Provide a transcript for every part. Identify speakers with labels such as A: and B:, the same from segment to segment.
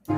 A: Good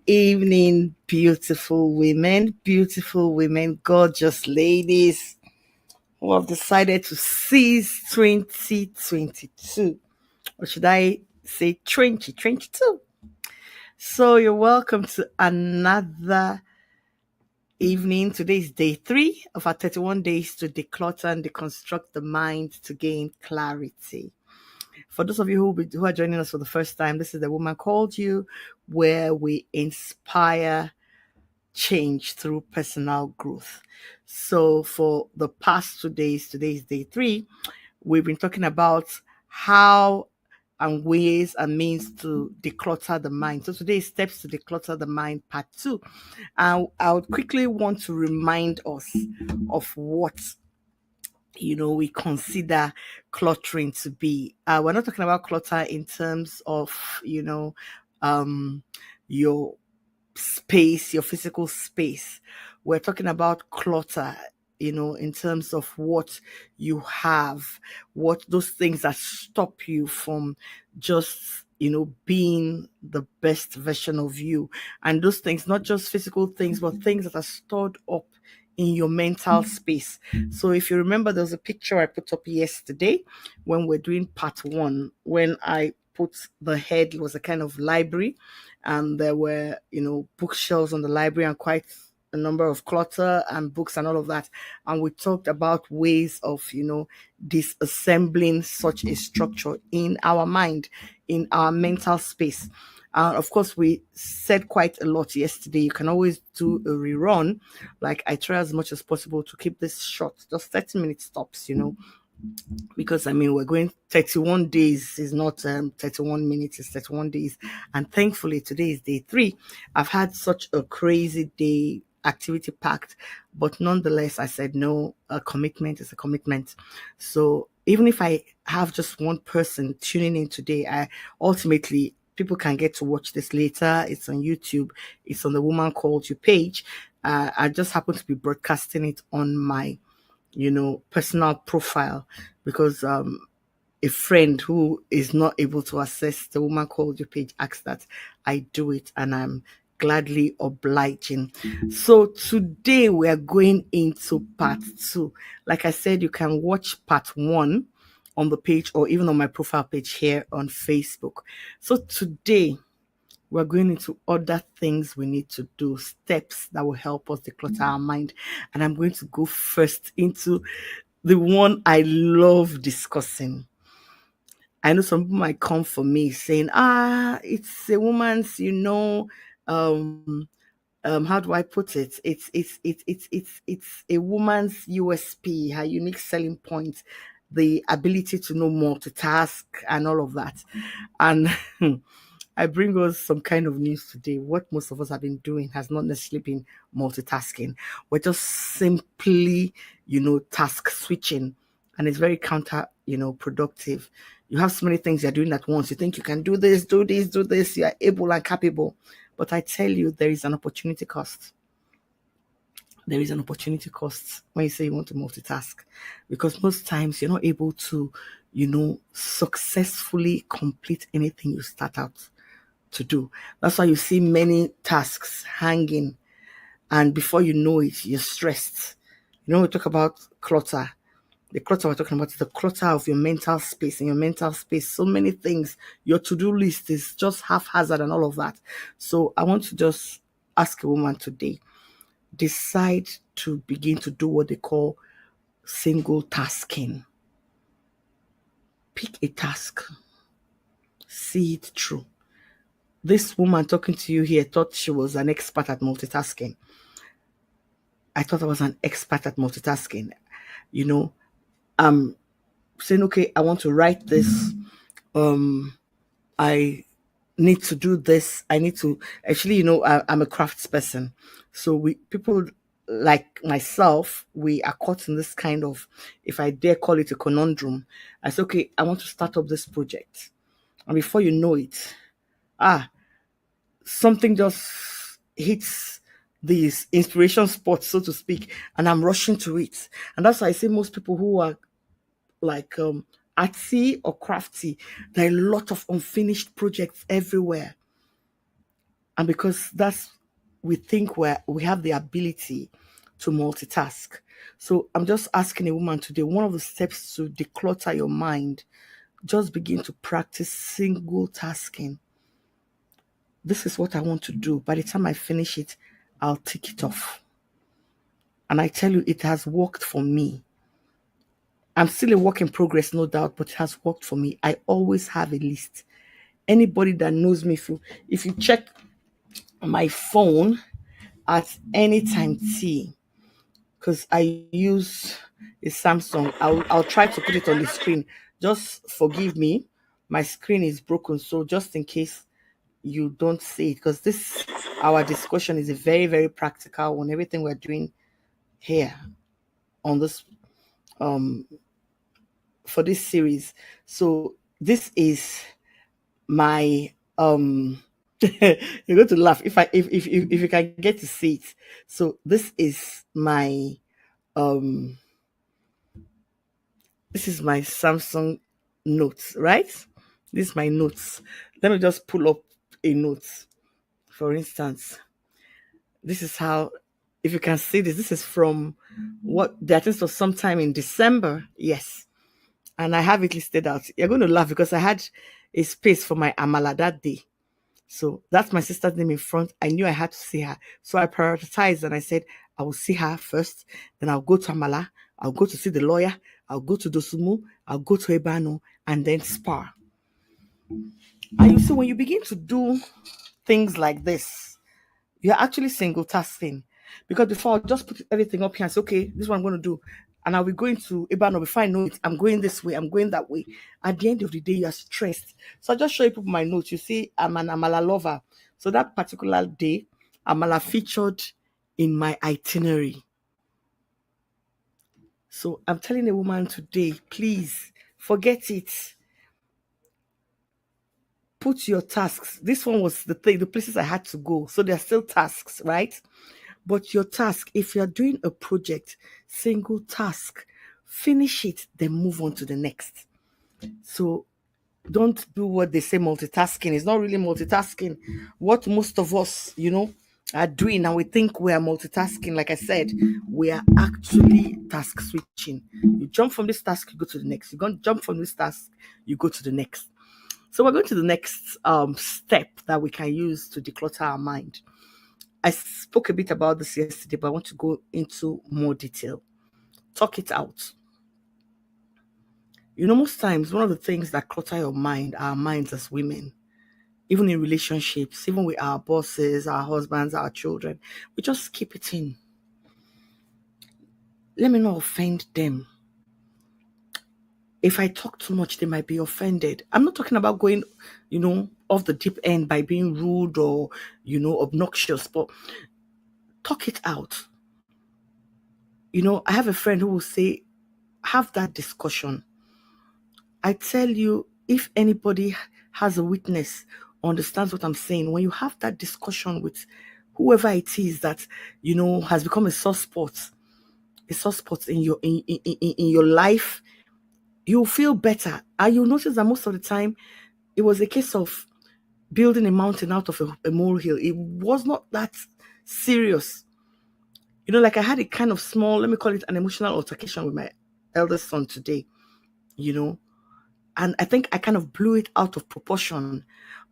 A: evening, beautiful women, gorgeous ladies who have decided to seize 2022. Or should I say 2022? So you're welcome to another evening. Today is day 3 of our 31 days to declutter and deconstruct the mind to gain clarity. For those of you who are joining us for the first time, this is The Woman Called You, where we inspire change through personal growth. So for the past 2 days, today is day 3, we've been talking about how and ways and means to declutter the mind. So today is steps to declutter the mind, part 2. And I would quickly want to remind us of what we consider cluttering to be. We're not talking about clutter in terms of your space, your physical space. We're talking about clutter, in terms of what you have, what those things that stop you from just being the best version of you. And those things, not just physical things, but things that are stored up in your mental space. So if you remember, there was a picture I put up yesterday when we're doing part 1, when I put the head, it was a kind of library, and there were bookshelves on the library and quite a number of clutter and books and all of that. And we talked about ways of disassembling such a structure in our mind, in our mental space. Of course, we said quite a lot yesterday. You can always do a rerun. Like, I try as much as possible to keep this short, just 30-minute stops, because we're going 31 days, is not 31 minutes, it's 31 days. And thankfully, today is day 3. I've had such a crazy day, activity packed, but nonetheless, I said no, a commitment is a commitment. So even if I have just one person tuning in today, I ultimately, people can get to watch this later. It's on YouTube. It's on the Woman Called You page. I just happen to be broadcasting it on my, personal profile, because a friend who is not able to access the Woman Called You page asked that I do it, and I'm gladly obliging. So today we are going into part 2. Like I said, you can watch part 1 on the page or even on my profile page here on Facebook. So today we're going into other things we need to do, steps that will help us declutter our mind. And I'm going to go first into the one I love discussing. I know some people might come for me saying, it's a woman's, how do I put it? It's a woman's USP, her unique selling point, the ability to know multitask and all of that. And I bring us some kind of news today. What most of us have been doing has not necessarily been multitasking. We're just simply, task switching. And it's very counter, productive. You have so many things you're doing at once. You think you can do this, do this, do this. You're able and capable. But I tell you, there is an opportunity cost. There is an opportunity cost when you say you want to multitask, because most times you're not able to, successfully complete anything you start out to do. That's why you see many tasks hanging, and before you know it, you're stressed. We talk about clutter. The clutter we're talking about is the clutter of your mental space. In your mental space, so many things. Your to-do list is just haphazard and all of that. So I want to just ask a woman today, decide to begin to do what they call single tasking. Pick a task, see it through. This woman talking to you here thought she was an expert at multitasking. I thought I was an expert at multitasking. I'm saying, okay, I want to write this. I need to do this. I need to actually, I'm a crafts person. So people like myself, we are caught in this kind of, if I dare call it a conundrum. I say, okay, I want to start up this project. And before you know it, something just hits these inspiration spots, so to speak, and I'm rushing to it. And that's why I say most people who are like artsy or crafty, there are a lot of unfinished projects everywhere. And because we think we have the ability to multitask. So I'm just asking a woman today, one of the steps to declutter your mind, just begin to practice single tasking. This is what I want to do. By the time I finish it, I'll tick it off. And I tell you, it has worked for me. I'm still a work in progress, no doubt, but it has worked for me. I always have a list. Anybody that knows me, if you check my phone at any time T, because I use a Samsung, I'll try to put it on the screen. Just forgive me. My screen is broken, so just in case you don't see it, because our discussion is a very, very practical one. Everything we're doing here on this for this series. So this is my you're going to laugh if you can get to see it. So this is my Samsung notes, right? This is my notes. Let me just pull up a note. For instance, this is how, if you can see this is from I think was sometime in December. Yes. And I have it listed out. You're going to laugh because I had a space for my amala that day. So that's my sister's name in front. I knew I had to see her. So I prioritized and I said, I will see her first. Then I'll go to Amala. I'll go to see the lawyer. I'll go to Dosumu. I'll go to Ebano and then Spa. And you see, when you begin to do things like this, you're actually single tasking. Because before I'll just put everything up here and say, okay, this is what I'm going to do. And I'll be going to Ebano before I know it. I'm going this way. I'm going that way. At the end of the day, you're stressed. So I just show you people my notes. You see, I'm an Amala lover. So that particular day, Amala featured in my itinerary. So I'm telling a woman today, please forget it. Put your tasks. This one was the places I had to go. So they're still tasks, right? But your task, if you're doing a project, single task, finish it, then move on to the next. So don't do what they say multitasking. It's not really multitasking. What most of us, are doing, and we think we are multitasking. Like I said, we are actually task switching. You jump from this task, you go to the next. You're going to jump from this task, you go to the next. So we're going to the next step that we can use to declutter our mind. I spoke a bit about this yesterday, but I want to go into more detail. Talk it out. Most times, one of the things that clutter our minds as women, even in relationships, even with our bosses, our husbands, our children, we just keep it in. Let me not offend them. If I talk too much, they might be offended. I'm not talking about going, off the deep end by being rude or, obnoxious, but talk it out. I have a friend who will say, have that discussion. I tell you, if anybody has a witness understands what I'm saying. When you have that discussion with whoever it is that has become a soft spot in your life, you'll feel better. And you'll notice that most of the time it was a case of building a mountain out of a molehill. It was not that serious. Like I had a kind of small, let me call it an emotional altercation with my eldest son today, you know, and I think I kind of blew it out of proportion.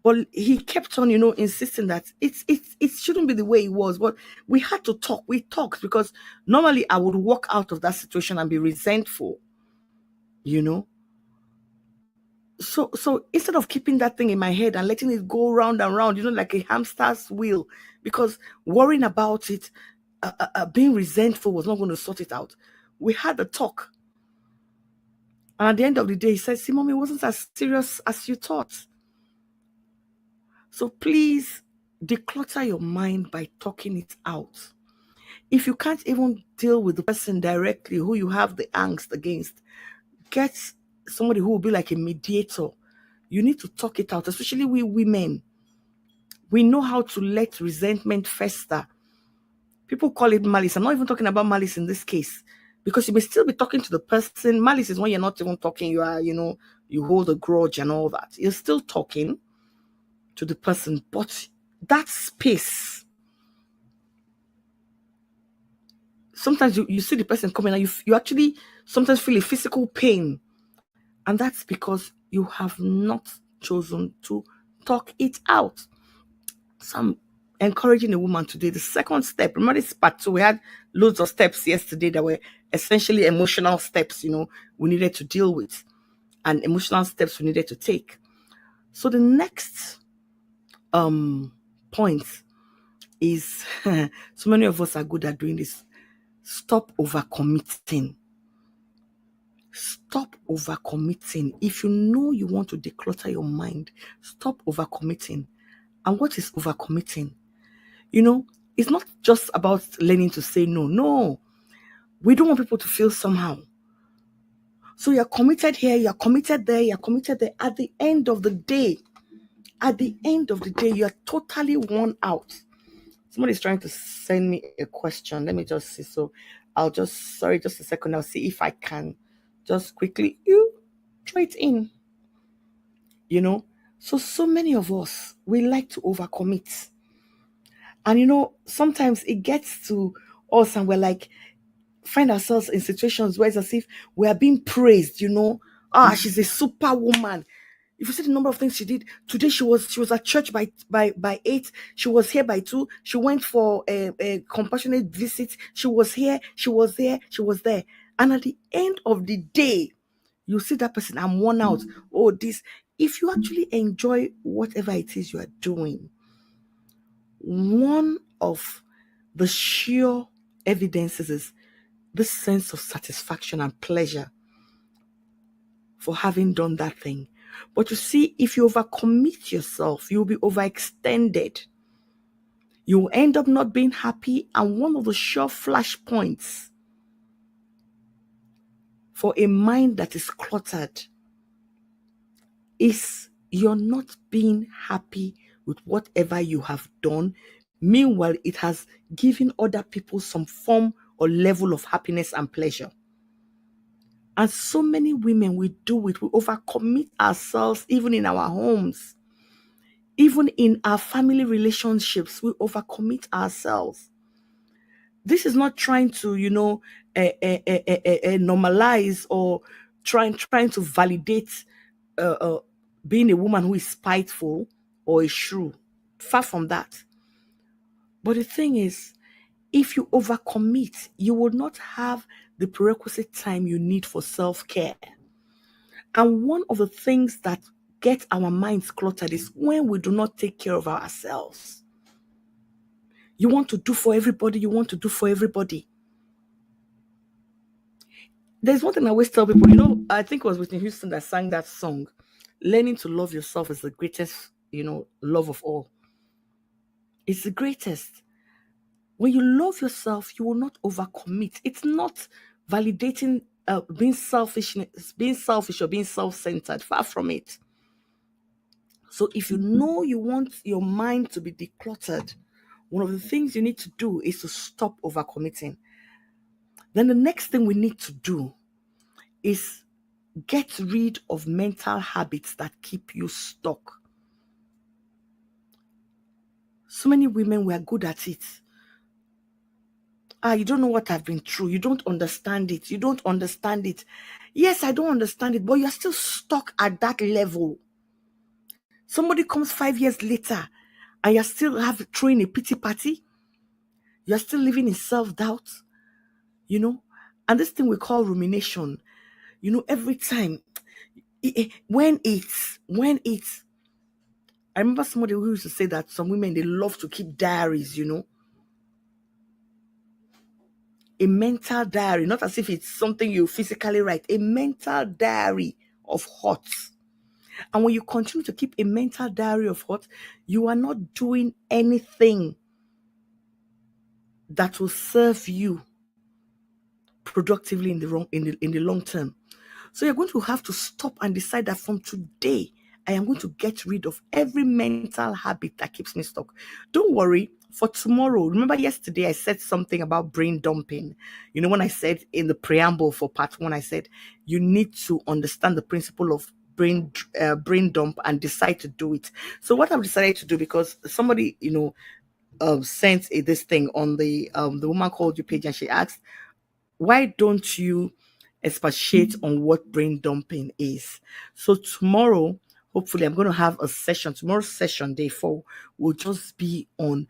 A: But he kept on, insisting that it shouldn't be the way it was. But we had to talk. We talked because normally I would walk out of that situation and be resentful, you know. So instead of keeping that thing in my head and letting it go round and round, like a hamster's wheel, because worrying about it, being resentful was not going to sort it out. We had a talk, and at the end of the day, he said, "See, Mom, it wasn't as serious as you thought." So please declutter your mind by talking it out. If you can't even deal with the person directly who you have the angst against, get somebody who will be like a mediator. You need to talk it out, especially we women. We know how to let resentment fester. People call it malice. I'm not even talking about malice in this case, because you may still be talking to the person. Malice is when you're not even talking, you are, you hold a grudge and all that. You're still talking to the person, but that space, sometimes you see the person coming and you actually sometimes feel a physical pain. And that's because you have not chosen to talk it out. So I'm encouraging a woman today. The second step, remember this part two, we had loads of steps yesterday that were essentially emotional steps, we needed to deal with, and emotional steps we needed to take. So the next point is so many of us are good at doing this. Stop overcommitting. Stop overcommitting. If you know you want to declutter your mind, stop overcommitting. And what is overcommitting? It's not just about learning to say no. No, we don't want people to feel somehow. So you're committed here, you're committed there, you're committed there. At the end of the day, you're totally worn out. Somebody's trying to send me a question. Let me just see. So sorry, just a second. I'll see if I can just quickly throw it in. So many of us, we like to overcommit. And sometimes it gets to us and we're like, find ourselves in situations where it's as if we are being praised, she's a superwoman. If you see the number of things she did today, she was at church by 8. She was here by 2. She went for a compassionate visit. She was here. She was there. She was there. And at the end of the day, you see that person, I'm worn out. Oh, this. If you actually enjoy whatever it is you are doing, one of the sheer evidences is this sense of satisfaction and pleasure for having done that thing. But you see, if you overcommit yourself, you'll be overextended. You'll end up not being happy. And one of the sure flashpoints for a mind that is cluttered is you're not being happy with whatever you have done. Meanwhile, it has given other people some form or level of happiness and pleasure. And so many women, we do it. We overcommit ourselves, even in our homes, even in our family relationships. We overcommit ourselves. This is not trying to, normalize or trying to validate being a woman who is spiteful or a shrew. Far from that. But the thing is, if you overcommit, you will not have the prerequisite time you need for self-care. And one of the things that gets our minds cluttered is when we do not take care of ourselves. You want to do for everybody. You want to do for everybody. There's one thing I always tell people, I think it was Whitney Houston that sang that song. Learning to love yourself is the greatest, love of all. It's the greatest. When you love yourself, you will not overcommit. It's not validating being selfish or being self-centered. Far from it. So if you know you want your mind to be decluttered, one of the things you need to do is to stop overcommitting. Then the next thing we need to do is get rid of mental habits that keep you stuck. So many women were good at it. You don't know what I've been through. You don't understand it. You don't understand it. Yes, I don't understand it, but you're still stuck at that level. Somebody comes 5 years later and you're still throwing a pity party. You're still living in self-doubt, you know. And this thing we call rumination, every time, when it's, I remember somebody who used to say that some women, they love to keep diaries, a mental diary, not as if it's something you physically write, a mental diary of thoughts. And when you continue to keep a mental diary of thoughts, you are not doing anything that will serve you productively in the long term. So you're going to have to stop and decide that from today, I am going to get rid of every mental habit that keeps me stuck. Don't worry, for tomorrow, remember yesterday I said something about brain dumping. When I said in the preamble for part 1, I said you need to understand the principle of brain dump and decide to do it. So what I've decided to do, because somebody sent this thing on the woman called you page, and she asked, why don't you expatiate on what brain dumping is? So tomorrow, hopefully, I'm going to have a session. Tomorrow's session, day 4, will just be on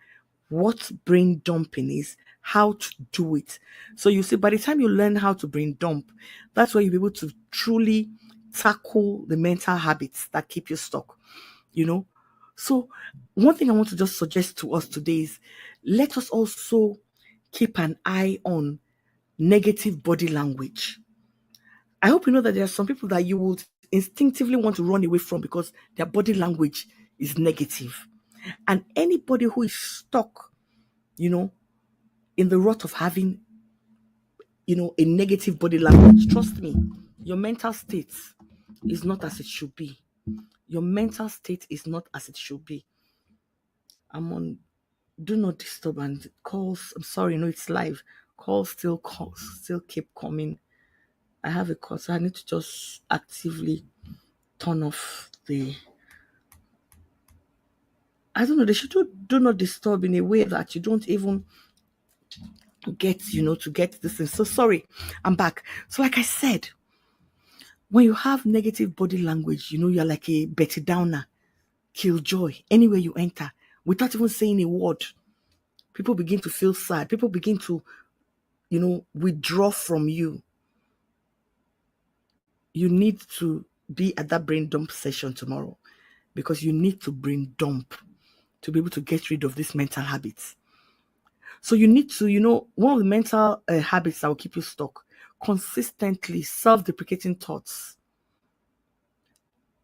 A: what brain dumping is, how to do it. So you see, by the time you learn how to brain dump, that's where you'll be able to truly tackle the mental habits that keep you stuck. So one thing I want to just suggest to us today is, let us also keep an eye on negative body language. I hope you know that there are some people that you would instinctively want to run away from because their body language is negative. And anybody who is stuck, in the rut of having, a negative body language, trust me, your mental state is not as it should be. Your mental state is not as it should be. I'm on do not disturb, and calls, I'm sorry, no, it's live. Calls still keep coming. I have a call, so I need to just actively turn off the. I don't know. They should do not disturb in a way that you don't even get, to get this thing. So sorry, I'm back. So like I said, when you have negative body language, you're like a Betty Downer, killjoy. Anywhere you enter, without even saying a word, people begin to feel sad. People begin to, withdraw from you. You need to be at that brain dump session tomorrow, because you need to brain dump to be able to get rid of these mental habits. So you need to, one of the mental habits that will keep you stuck, consistently self-deprecating thoughts.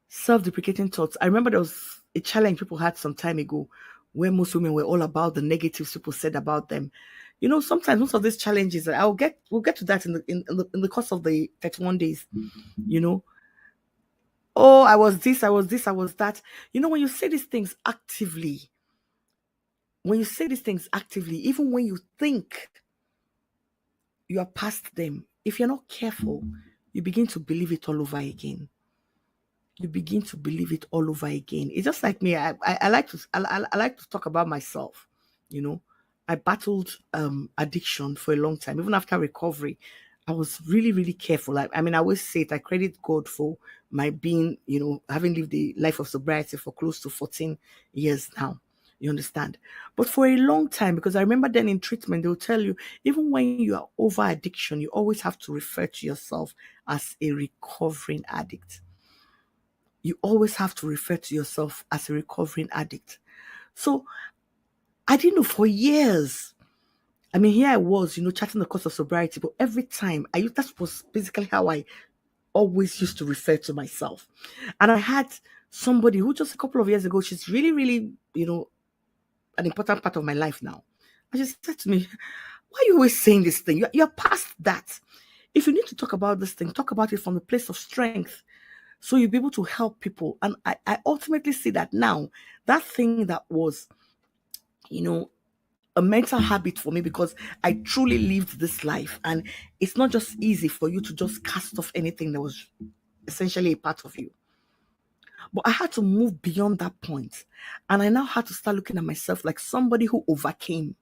A: Self-deprecating thoughts. I remember there was a challenge people had some time ago where most women were all about the negatives people said about them. Sometimes most of these challenges, we'll get to that in the course of the 31 days. Oh, I was this, I was this, I was that. When you say these things actively, even when you think you are past them, if you're not careful, you begin to believe it all over again. It's just like me. I like to talk about myself. I battled addiction for a long time. Even after recovery, I was really, really careful. I mean, I always say it. I credit God for my being, having lived the life of sobriety for close to 14 years now. You understand? But for a long time, because I remember then in treatment, they'll tell you, even when you are over addiction, you always have to refer to yourself as a recovering addict. You always have to refer to yourself as a recovering addict. So I didn't know for years. I mean, here I was, chatting the course of sobriety, but every time that was basically how I always used to refer to myself. And I had somebody who just a couple of years ago, she's really, really, an important part of my life now. And she said to me, why are you always saying this thing? You're past that. If you need to talk about this thing, talk about it from a place of strength. So you'll be able to help people. And I ultimately see that now, that thing that was, you know, a mental habit for me, because I truly lived this life. And it's not just easy for you to just cast off anything that was essentially a part of you. But I had to move beyond that point. And I now had to start looking at myself like somebody who overcame,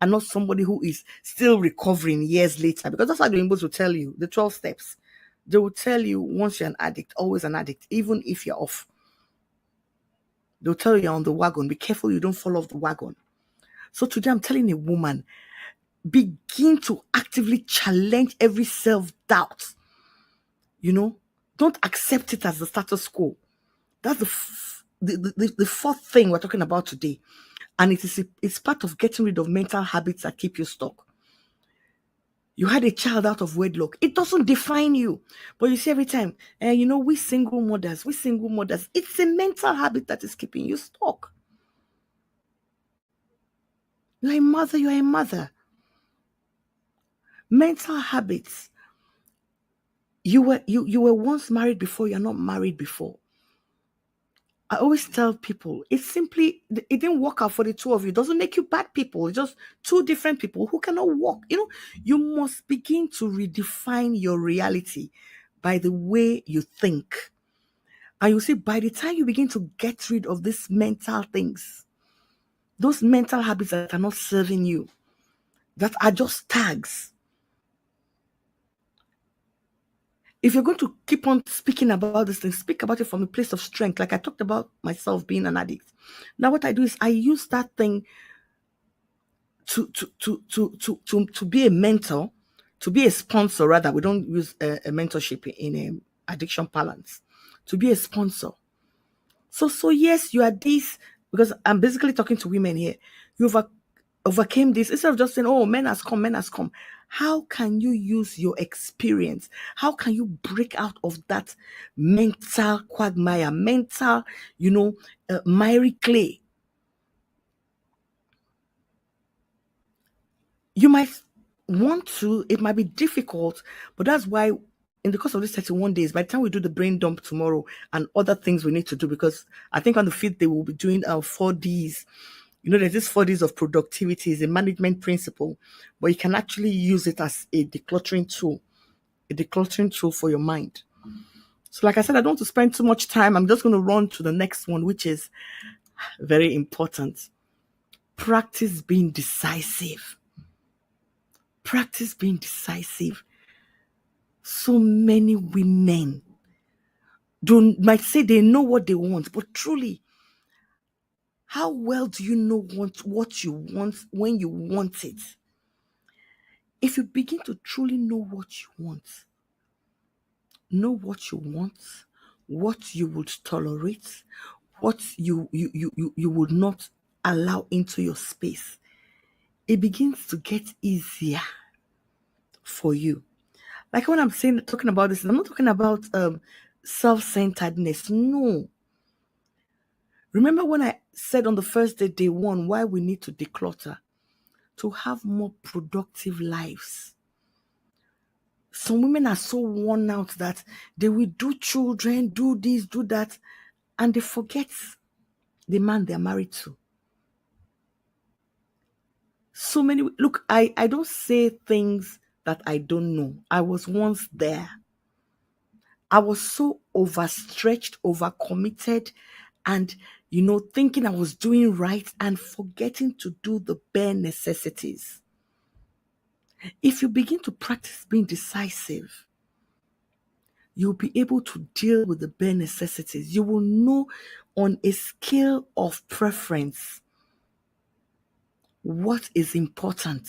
A: and not somebody who is still recovering years later. Because that's how the English will tell you the 12 steps. They will tell you once you're an addict, always an addict, even if you're off. They'll tell you you're on the wagon. Be careful you don't fall off the wagon. So today I'm telling a woman, begin to actively challenge every self-doubt. Don't accept it as the status quo. That's the fourth thing we're talking about today. And it's part of getting rid of mental habits that keep you stuck. You had a child out of wedlock. It doesn't define you. But you see every time, we single mothers, it's a mental habit that is keeping you stuck. You're a mother. Mental habits. You were once married before, you're not married before. I always tell people, it didn't work out for the two of you. It doesn't make you bad people. It's just two different people who cannot work. You must begin to redefine your reality by the way you think. And you see, by the time you begin to get rid of these mental things, those mental habits that are not serving you, that are just tags. If you're going to keep on speaking about this thing, speak about it from a place of strength. Like I talked about myself being an addict. Now what I do is I use that thing to be a mentor, to be a sponsor. Rather, we don't use a mentorship in addiction parlance. To be a sponsor. So yes, you are this, because I'm basically talking to women here. You've overcame this. Instead of just saying, oh, men has come. How can you use your experience? How can you break out of that mental quagmire, mental, miry clay? You might want to, it might be difficult, but that's why in the course of these 31 days, by the time we do the brain dump tomorrow and other things we need to do, because I think on the 5th day we'll be doing our 4Ds. There's this 4Ds of productivity, is a management principle, but you can actually use it as a decluttering tool for your mind. So like I said, I don't want to spend too much time. I'm just going to run to the next one, which is very important. Practice being decisive. Practice being decisive. So many women might say they know what they want, but truly, how well do you know what you want when you want it? If you begin to truly know what you want, what you would tolerate, what you would not allow into your space, it begins to get easier for you. Like when I'm talking about this, I'm not talking about self-centeredness. No. Remember when I said on the first day one, why we need to declutter? To have more productive lives. Some women are so worn out that they will do children, do this, do that, and they forget the man they're married to. So many, look, I don't say things that I don't know. I was once there. I was so overstretched, overcommitted, and thinking I was doing right and forgetting to do the bare necessities. If you begin to practice being decisive, you'll be able to deal with the bare necessities. You will know on a scale of preference what is important.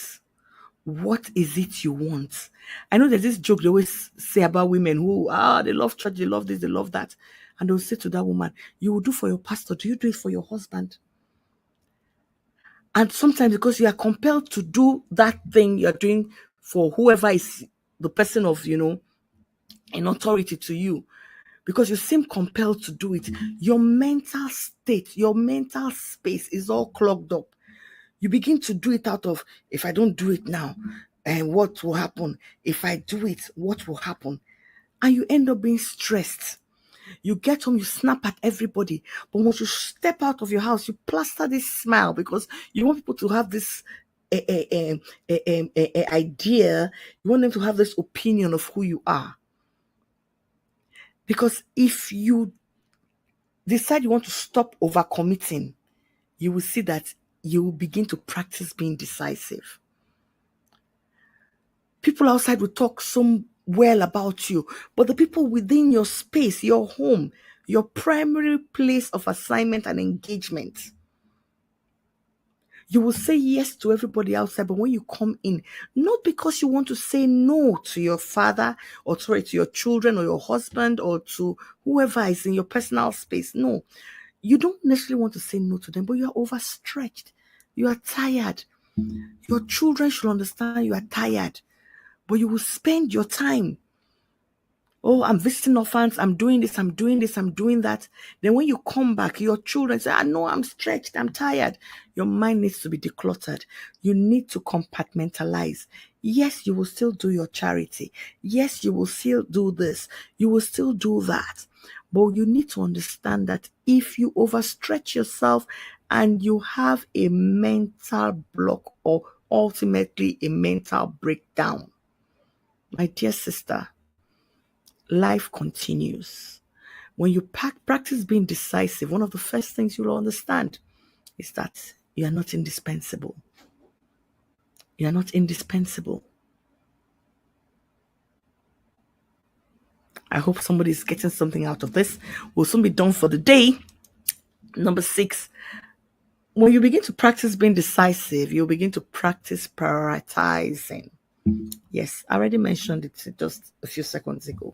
A: What is it you want? I know there's this joke they always say about women who, they love church, they love this, they love that. And they'll say to that woman, you will do for your pastor, do you do it for your husband? And sometimes because you are compelled to do that thing you're doing for whoever is the person of, an authority to you, because you seem compelled to do it, your mental state, your mental space is all clogged up. You begin to do it out of, if I don't do it now, and what will happen? If I do it, what will happen? And you end up being stressed. You get home, you snap at everybody. But once you step out of your house, you plaster this smile because you want people to have this idea. You want them to have this opinion of who you are. Because if you decide you want to stop overcommitting, you will see that you will begin to practice being decisive. People outside will talk so well about you, but the people within your space, your home, your primary place of assignment and engagement, you will say yes to everybody outside, but when you come in, not because you want to say no to your father or sorry, to your children or your husband or to whoever is in your personal space. No, you don't necessarily want to say no to them, but you are overstretched. You are tired. Your children should understand you are tired, but you will spend your time. Oh, I'm visiting orphans. I'm doing this. I'm doing this. I'm doing that. Then when you come back, your children say, I know I'm stretched. I'm tired. Your mind needs to be decluttered. You need to compartmentalize. Yes, you will still do your charity. Yes, you will still do this. You will still do that. But you need to understand that if you overstretch yourself and you have a mental block or ultimately a mental breakdown, my dear sister, life continues. When you practice being decisive, one of the first things you'll understand is that you are not indispensable. You are not indispensable. I hope somebody is getting something out of this. We'll soon be done for the day. Number 6, when you begin to practice being decisive, you'll begin to practice prioritizing. Yes, I already mentioned it just a few seconds ago.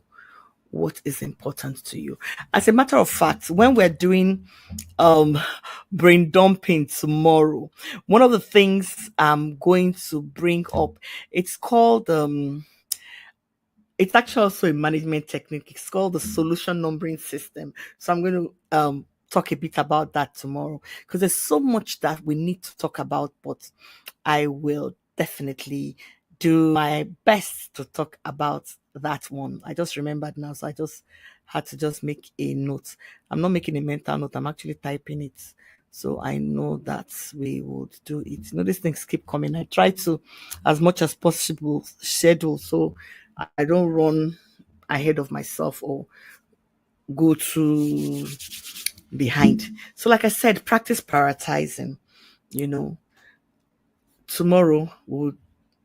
A: What is important to you? As a matter of fact, when we're doing brain dumping tomorrow, one of the things I'm going to bring up, it's called it's actually also a management technique. It's called the solution numbering system. So I'm going to talk a bit about that tomorrow because there's so much that we need to talk about, but I will definitely do my best to talk about that one. I just remembered now, so I just had to just make a note. I'm not making a mental note, I'm actually typing it. So I know that we would do it. These things keep coming. I try to, as much as possible, schedule so I don't run ahead of myself or go too behind. So, like I said, practice prioritizing. You know, tomorrow we'll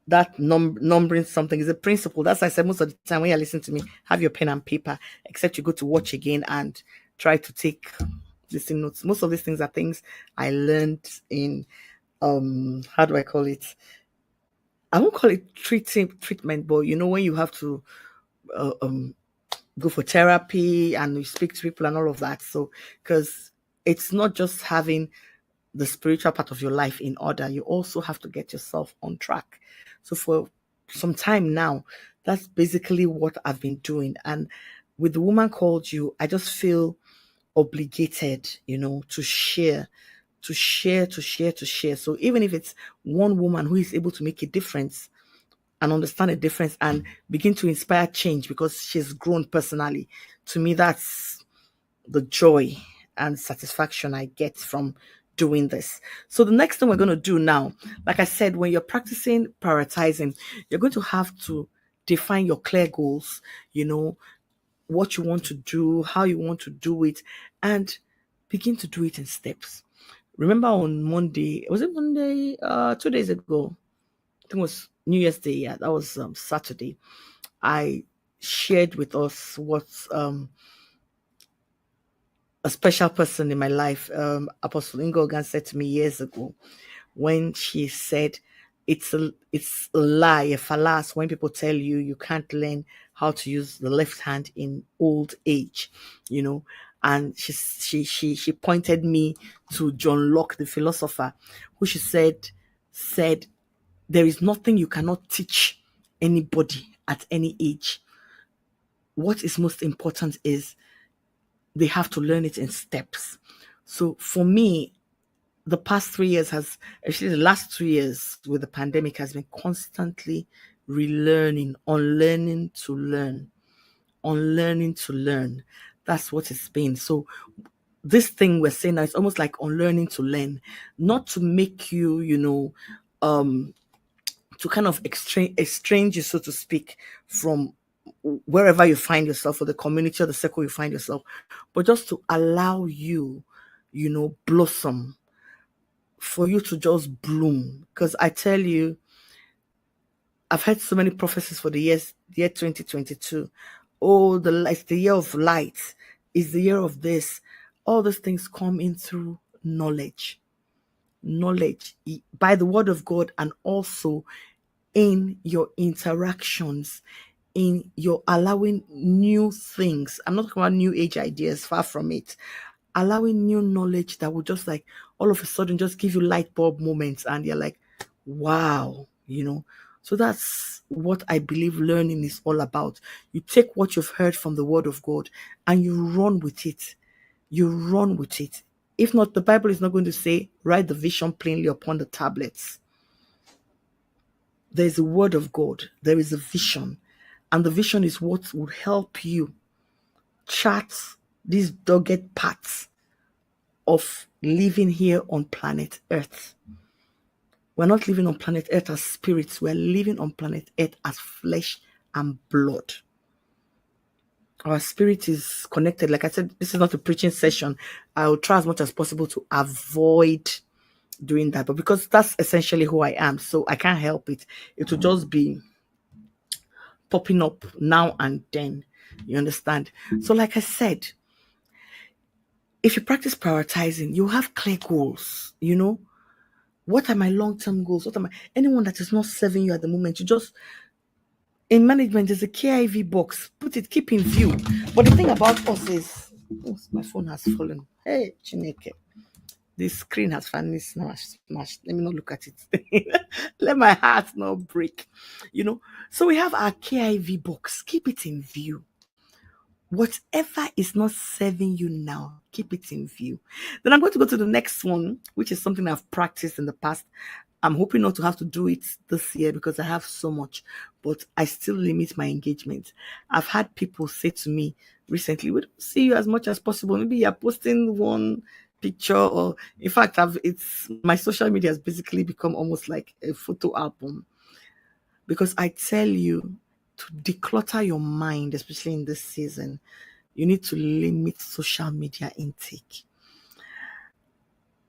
A: that numbering something is a principle. That's why I said most of the time when you're listening to me, have your pen and paper, except you go to watch again and try to take listening notes. Most of these things are things I learned in how do I call it? I won't call it treatment, but when you have to go for therapy and you speak to people and all of that. So because it's not just having the spiritual part of your life in order, you also have to get yourself on track. So for some time now, that's basically what I've been doing. And with the woman called you, I just feel obligated, to share, to share, to share, to share. So even if it's one woman who is able to make a difference and understand a difference and begin to inspire change because she's grown personally, to me, that's the joy and satisfaction I get from doing this. So the next thing we're going to do now, like I said, when you're practicing prioritizing, you're going to have to define your clear goals, what you want to do, how you want to do it, and begin to do it in steps. Remember on Monday, was it Monday? 2 days ago, I think it was New Year's Day. Yeah, that was Saturday. I shared with us what a special person in my life, Apostle Ingogan, said to me years ago when she said, it's a lie, a fallacy when people tell you you can't learn how to use the left hand in old age, And she pointed me to John Locke, the philosopher, who she said there is nothing you cannot teach anybody at any age. What is most important is they have to learn it in steps. So for me, the past 3 years actually the last 2 years with the pandemic has been constantly relearning, unlearning to learn, unlearning to learn. That's what it's been. So this thing we're saying now, it's almost like unlearning to learn, not to make you, to kind of estrange you, so to speak, from wherever you find yourself, or the community or the circle you find yourself, but just to allow you, blossom, for you to just bloom. Because I tell you, I've heard so many prophecies for the year 2022. Oh, it's the year of light, is the year of this. All those things come in through knowledge. Knowledge by the word of God, and also in your interactions, in your allowing new things. I'm not talking about new age ideas, far from it. Allowing new knowledge that will just like all of a sudden just give you light bulb moments, and you're like, wow, So that's what I believe learning is all about. You take what you've heard from the word of God and you run with it. You run with it. If not, the Bible is not going to say, write the vision plainly upon the tablets. There's a word of God. There is a vision. And the vision is what will help you chart these dogged paths of living here on planet Earth. We're not living on planet Earth as spirits. We're living on planet Earth as flesh and blood. Our spirit is connected. Like I said, this is not a preaching session. I will try as much as possible to avoid doing that, but because that's essentially who I am, so I can't help it. It will just be popping up now and then. You understand? So like I said, if you practice prioritizing, you have clear goals. What are my long-term goals? Anyone that is not serving you at the moment, you just, in management, there's a KIV box. Put it, keep in view. But the thing about us is, my phone has fallen. Hey, Chineke. The screen has finally smashed. Let me not look at it. Let my heart not break. So we have our KIV box. Keep it in view. Whatever is not serving you now, keep it in view. Then I'm going to go to the next one, which is something I've practiced in the past. I'm hoping not to have to do it this year because I have so much, but I still limit my engagement. I've had people say to me recently, we don't see you as much as possible. Maybe you're posting one picture, or in fact, it's my social media has basically become almost like a photo album. Because I tell you, to declutter your mind, especially in this season, you need to limit social media intake.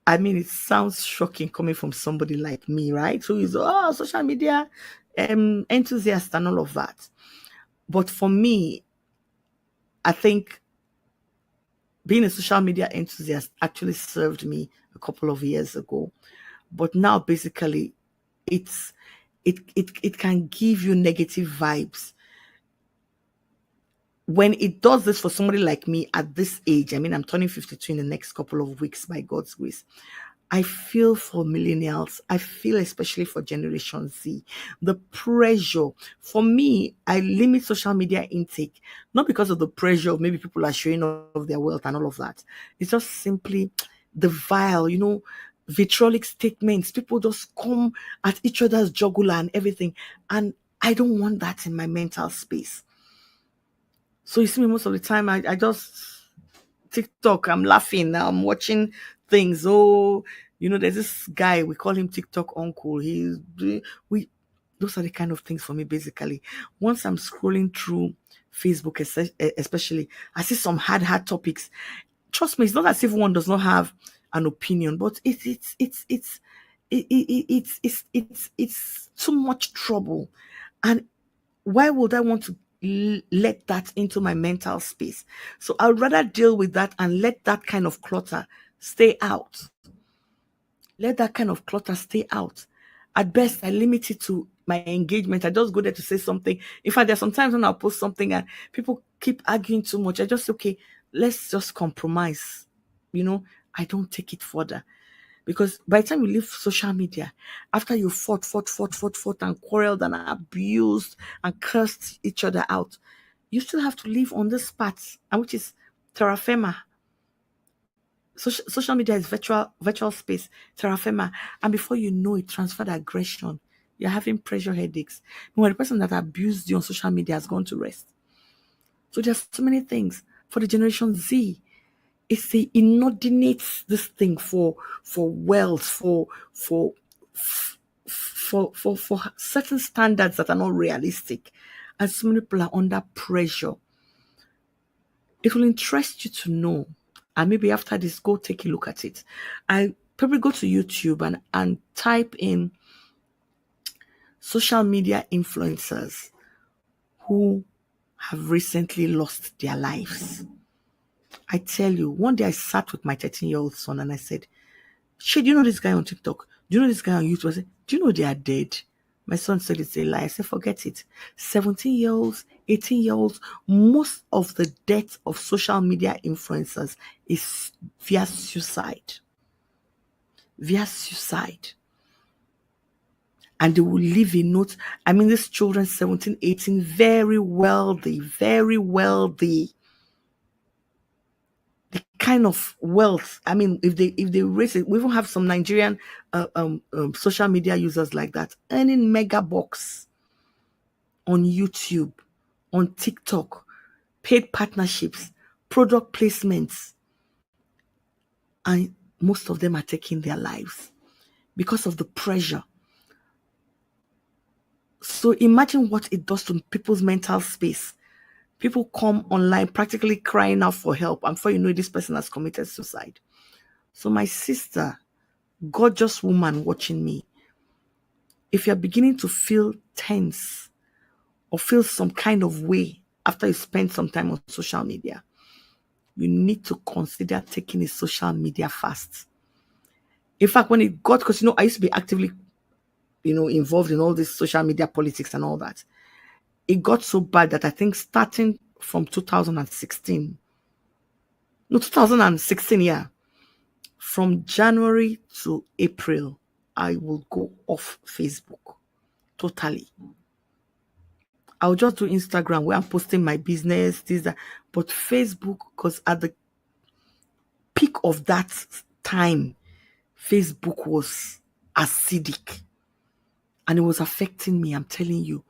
A: I mean, it sounds shocking coming from somebody like me, right? Who is social media enthusiast and all of that. But for me, I think being a social media enthusiast actually served me a couple of years ago. But now basically it can give you negative vibes. When it does this for somebody like me at this age, I mean, I'm turning 52 in the next couple of weeks by God's grace. I feel for millennials. I feel especially for Generation Z. The pressure. For me, I limit social media intake, not because of the pressure of maybe people are showing off their wealth and all of that. It's just simply the vile, vitriolic statements. People just come at each other's jugular and everything. And I don't want that in my mental space. So you see me most of the time, I just TikTok, I'm laughing, I'm watching things. There's this guy, we call him TikTok uncle. Those are the kind of things for me, basically. Once I'm scrolling through Facebook, especially, I see some hard topics. Trust me, it's not as if one does not have an opinion, but it's too much trouble. And why would I want to let that into my mental space? So I'd rather deal with that and let that kind of clutter stay out. Let that kind of clutter stay out. At best, I limit it to my engagement. I just go there to say something. In fact, there's sometimes when I'll post something and people keep arguing too much. I just, okay, let's just compromise. I don't take it further. Because by the time you leave social media, after you fought and quarreled and abused and cursed each other out, you still have to live on this path, and which is terra firma. Social media is virtual space, terra firma. And before you know it, transferred aggression. You're having pressure headaches. When the person that abused you on social media has gone to rest. So there's so many things. For the Generation Z, it's the inordinate this thing for wealth, for certain standards that are not realistic, and so many people are under pressure. It will interest you to know, and maybe after this, go take a look at it. I probably go to YouTube and type in social media influencers who have recently lost their lives. I tell you, one day I sat with my 13-year-old son and I said, "Shit, do you know this guy on TikTok? Do you know this guy on YouTube?" I said, "Do you know they are dead?" My son said it's a lie. I said, "Forget it. 17-year-olds, 18-year-olds, most of the death of social media influencers is via suicide. Via suicide. And they will leave a note. I mean, these children, 17, 18, very wealthy, very wealthy. The kind of wealth. I mean, if they raise it, we even have some Nigerian social media users like that, earning mega bucks on YouTube, on TikTok, paid partnerships, product placements, and most of them are taking their lives because of the pressure. So imagine what it does to people's mental space. People come online practically crying out for help, and before you know it, this person has committed suicide. So my sister, gorgeous woman watching me, if you're beginning to feel tense or feel some kind of way after you spend some time on social media, you need to consider taking a social media fast. In fact, when it got, because I used to be actively, involved in all this social media politics and all that. It got so bad that I think starting from 2016, no, 2016, yeah, from January to April, I will go off Facebook totally. I'll just do Instagram where I'm posting my business, this, that. But Facebook, because at the peak of that time, Facebook was acidic and it was affecting me. I'm telling you,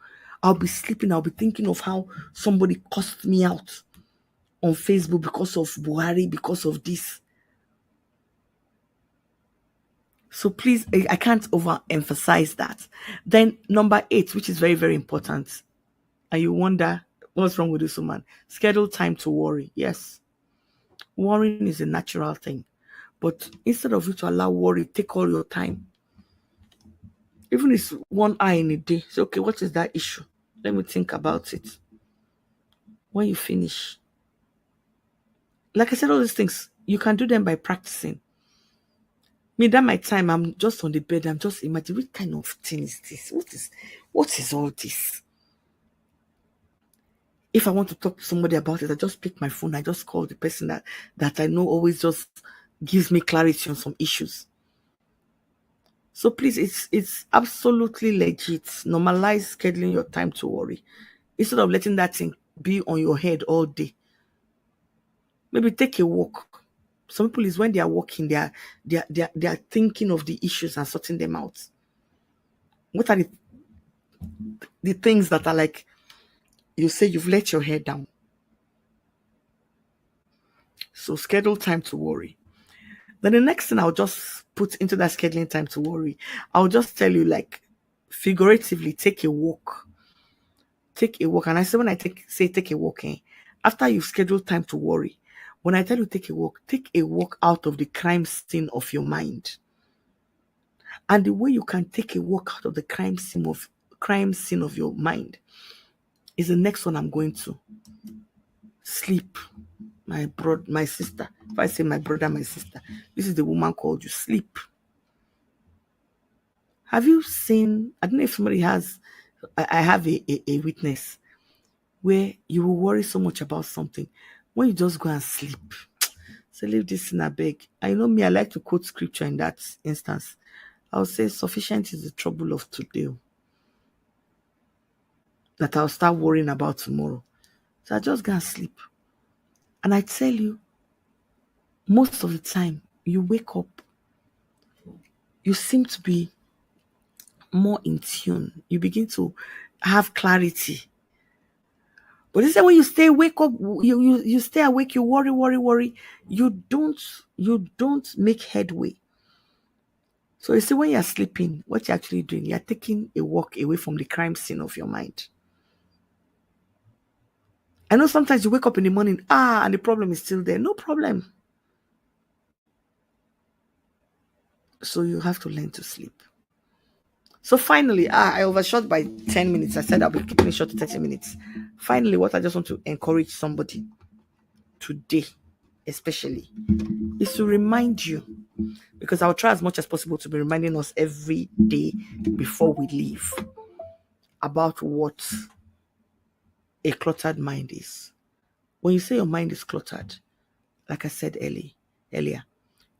A: I'll be sleeping. I'll be thinking of how somebody cussed me out on Facebook because of Buhari, because of this. So please, I can't overemphasize that. Then number 8, which is very, very important. And you wonder, what's wrong with this woman? Schedule time to worry. Yes. Worrying is a natural thing. But instead of you to allow worry, take all your time. Even if it's 1 hour in a day, say, okay, what is that issue? Let me think about it. When you finish, like I said, all these things, you can do them by practicing. Me, that my time, I'm just on the bed, I'm just imagining, what kind of thing is this? What is all this? If I want to talk to somebody about it, I just pick my phone, I just call the person that I know always just gives me clarity on some issues. So please, it's absolutely legit. Normalize scheduling your time to worry. Instead of letting that thing be on your head all day. Maybe take a walk. Some people is when they are walking, they are thinking of the issues and sorting them out. What are the things that are like, you say you've let your hair down? So schedule time to worry. Then the next thing I'll just put into that scheduling time to worry, I'll just tell you, like, figuratively, take a walk. Take a walk. And I say, when I say take a walk, after you've scheduled time to worry, when I tell you take a walk out of the crime scene of your mind. And the way you can take a walk out of the crime scene of your mind is the next one I'm going to. Sleep. My sister. If I say my brother, my sister, this is the woman called you. Sleep. Have you seen, I don't know if somebody has, I have a witness where you will worry so much about something. When you just go and sleep, so leave this in a bag. I know me, I like to quote scripture in that instance. I'll say, sufficient is the trouble of today, that I'll start worrying about tomorrow. So I just go and sleep. And I tell you, most of the time, you wake up, you seem to be more in tune. You begin to have clarity. But they say when you stay wake up, you stay awake, you worry, worry, worry, you don't make headway. So you see, when you're sleeping, what you're actually doing, you're taking a walk away from the crime scene of your mind. I know sometimes you wake up in the morning, and the problem is still there. No problem. So you have to learn to sleep. So finally, I overshot by 10 minutes. I said I'll be keeping it short to 30 minutes. Finally, what I just want to encourage somebody today, especially, is to remind you, because I'll try as much as possible to be reminding us every day before we leave about what a cluttered mind is. When you say your mind is cluttered, like I said earlier,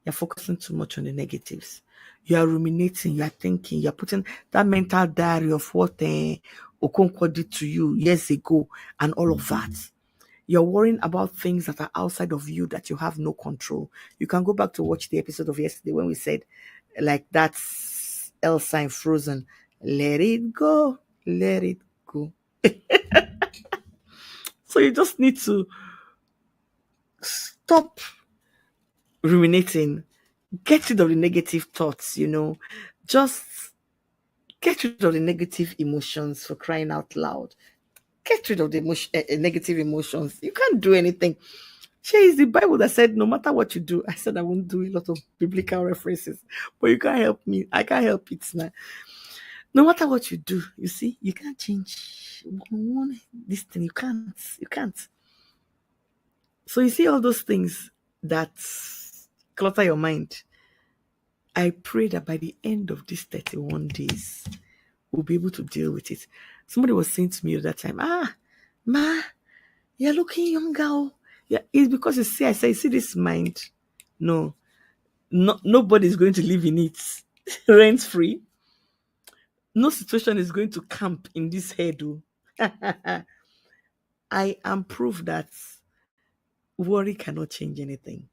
A: you're focusing too much on the negatives. You are ruminating, you are thinking, you're putting that mental diary of what Okonkwo did to you years ago and all of that. You're worrying about things that are outside of you that you have no control. You can go back to watch the episode of yesterday when we said, like, that's Elsa in Frozen. Let it go. Let it go. So you just need to stop ruminating. Get rid of the negative thoughts, Just get rid of the negative emotions, for crying out loud. Get rid of the negative emotions. You can't do anything. It's the Bible that said, no matter what you do, I said I won't do a lot of biblical references, but you can't help me. I can't help it now. No matter what you do, you see, you can't change this thing. You can't. You can't. So you see all those things that clutter your mind. I pray that by the end of these 31 days, we'll be able to deal with it. Somebody was saying to me at that time, ma, you're looking younger. Yeah, it's because I say, see this mind? No, nobody's going to live in it rent free. No situation is going to camp in this head. I am proof that worry cannot change anything.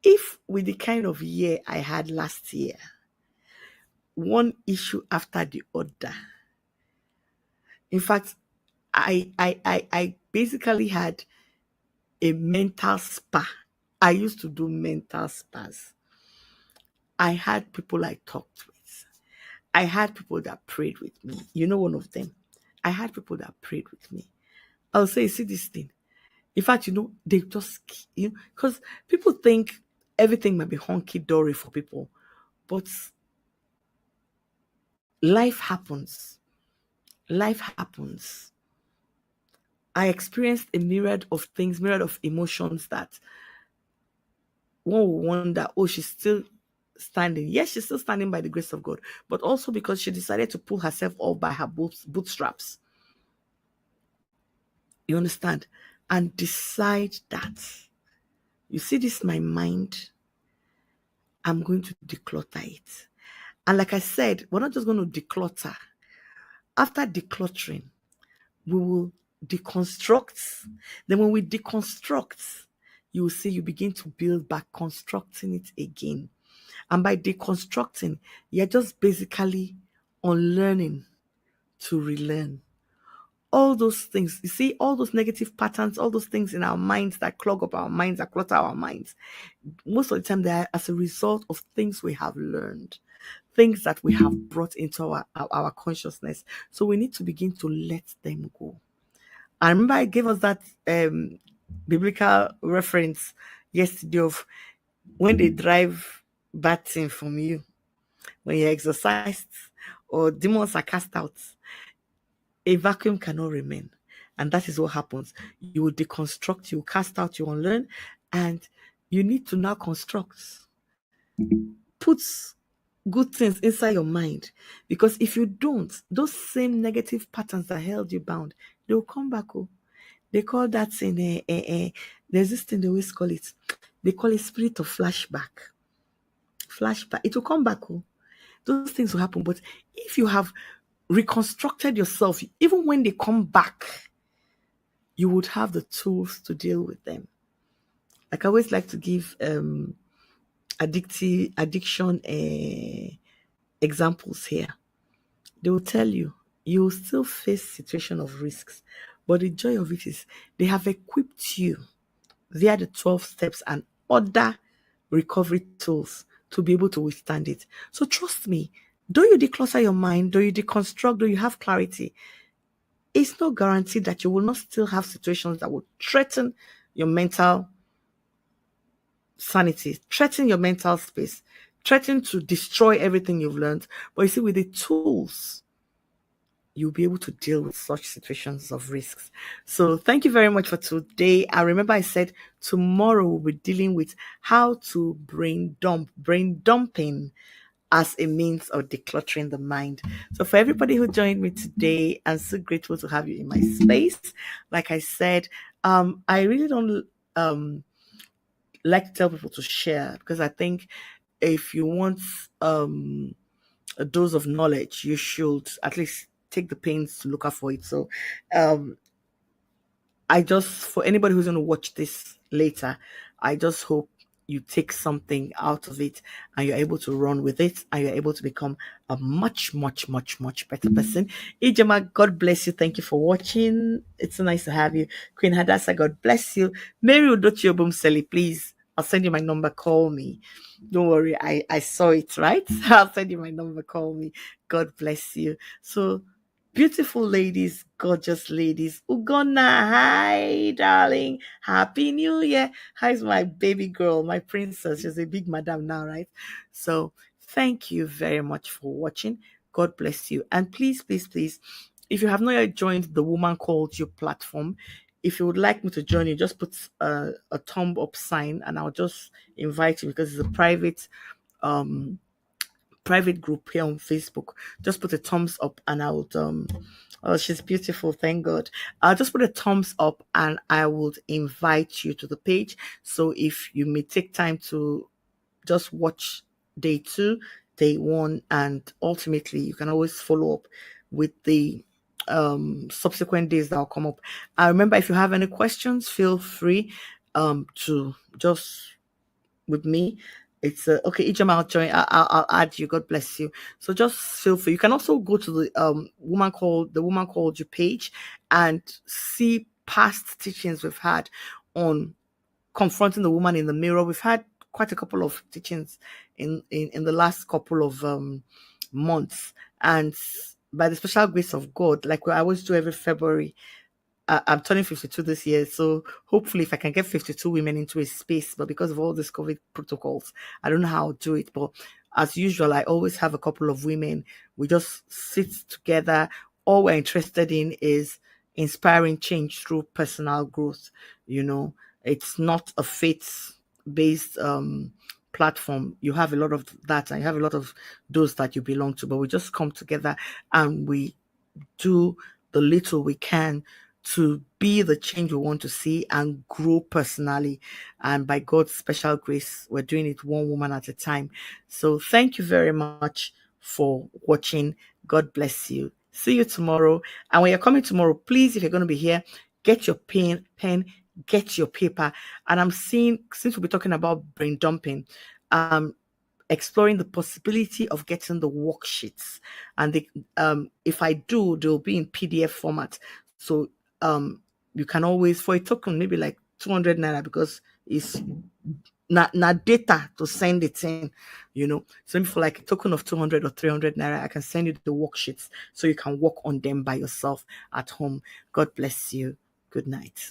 A: If with the kind of year I had last year, one issue after the other, in fact, I basically had a mental spa. I used to do mental spas. I had people I talked with. I had people that prayed with me. You know, one of them. I had people that prayed with me. I'll say, see this thing. In fact, they just, because people think everything might be honky dory for people, but life happens. Life happens. I experienced a myriad of things, myriad of emotions that one will wonder, oh, she's still standing. Yes, she's still standing by the grace of God, but also because she decided to pull herself up by her bootstraps. You understand? And decide that, you see this, my mind, I'm going to declutter it. And like I said, we're not just going to declutter. After decluttering, we will deconstruct. Then when we deconstruct, you will see you begin to build back, constructing it again. And by deconstructing, you're just basically unlearning to relearn. All those things, you see, all those negative patterns, all those things in our minds that clog up our minds, that clutter our minds, most of the time they are as a result of things we have learned, things that we have brought into our consciousness. So we need to begin to let them go. I remember I gave us that biblical reference yesterday of when they drive bad thing from you, when you're exorcised or demons are cast out, a vacuum cannot remain. And that is what happens. You will deconstruct, you will cast out, you will unlearn, and you need to now construct. Put good things inside your mind. Because if you don't, those same negative patterns that held you bound, they will come back. Oh. They call that in there's this thing they always call it. They call it spirit of flashback. Flashback. It will come back. Oh. Those things will happen. But if you have reconstructed yourself, even when they come back, you would have the tools to deal with them. Like I always like to give addiction examples here. They will tell you will still face situation of risks, But the joy of it is they have equipped you via the 12 steps and other recovery tools to be able to withstand it. So trust me, though you declutter your mind, though you deconstruct, though you have clarity, it's not guaranteed that you will not still have situations that will threaten your mental sanity, threaten your mental space, threaten to destroy everything you've learned. But you see, with the tools, you'll be able to deal with such situations of risks. So thank you very much for today. I remember I said tomorrow we'll be dealing with how to brain dumping as a means of decluttering the mind. So for everybody who joined me today, I'm so grateful to have you in my space. Like I said, I really don't like to tell people to share, because I think if you want a dose of knowledge, you should at least take the pains to look out for it. So um I just, for anybody who's going to watch this later, I just hope you take something out of it and you're able to run with it and you're able to become a much, much, much, much better person. Ijama, God bless you. Thank you for watching. It's so nice to have you. Queen Hadassah, God bless you. Mary Udochi Obumseli, please. I'll send you my number. Call me. Don't worry. I saw it, right? I'll send you my number. Call me. God bless you. So, beautiful ladies, gorgeous ladies. Ugonna, hi, darling. Happy New Year. How's my baby girl, my princess? She's a big madam now, right? So, thank you very much for watching. God bless you. And please, please, please, if you have not yet joined the Woman Called You platform, if you would like me to join you, just put a thumb up sign and I'll just invite you, because it's a um private group here on Facebook. Just put a thumbs up and I would oh, she's beautiful, thank God. I'll just put a thumbs up and I would invite you to the page. So if you may take time to just watch day 2, day 1, and ultimately you can always follow up with the subsequent days that will come up. I remember, if you have any questions, feel free to just with me. It's okay. Ijama, I'll join. I'll add you. God bless you. So just feel free. You can also go to the Woman Called You page and see past teachings we've had on confronting the woman in the mirror. We've had quite a couple of teachings in the last couple of months, and by the special grace of God, like I always do every February, I'm turning 52 this year, so hopefully if I can get 52 women into a space, but because of all these COVID protocols, I don't know how to do it. But as usual, I always have a couple of women. We just sit together. All we're interested in is inspiring change through personal growth. You know, it's not a faith-based platform. You have a lot of that, and you have a lot of those that you belong to, but we just come together and we do the little we can to be the change we want to see and grow personally. And by God's special grace, we're doing it one woman at a time. So thank you very much for watching. God bless you. See you tomorrow. And when you're coming tomorrow, please, if you're going to be here, get your pen, get your paper. And I'm seeing, since we'll be talking about brain dumping, exploring the possibility of getting the worksheets, and if I do, they'll be in PDF format. So you can always, for a token, maybe like 200 naira, because it's not data to send it in, you know. So for like a token of 200 or 300 naira, I can send you the worksheets so you can work on them by yourself at home. God bless you. Good night.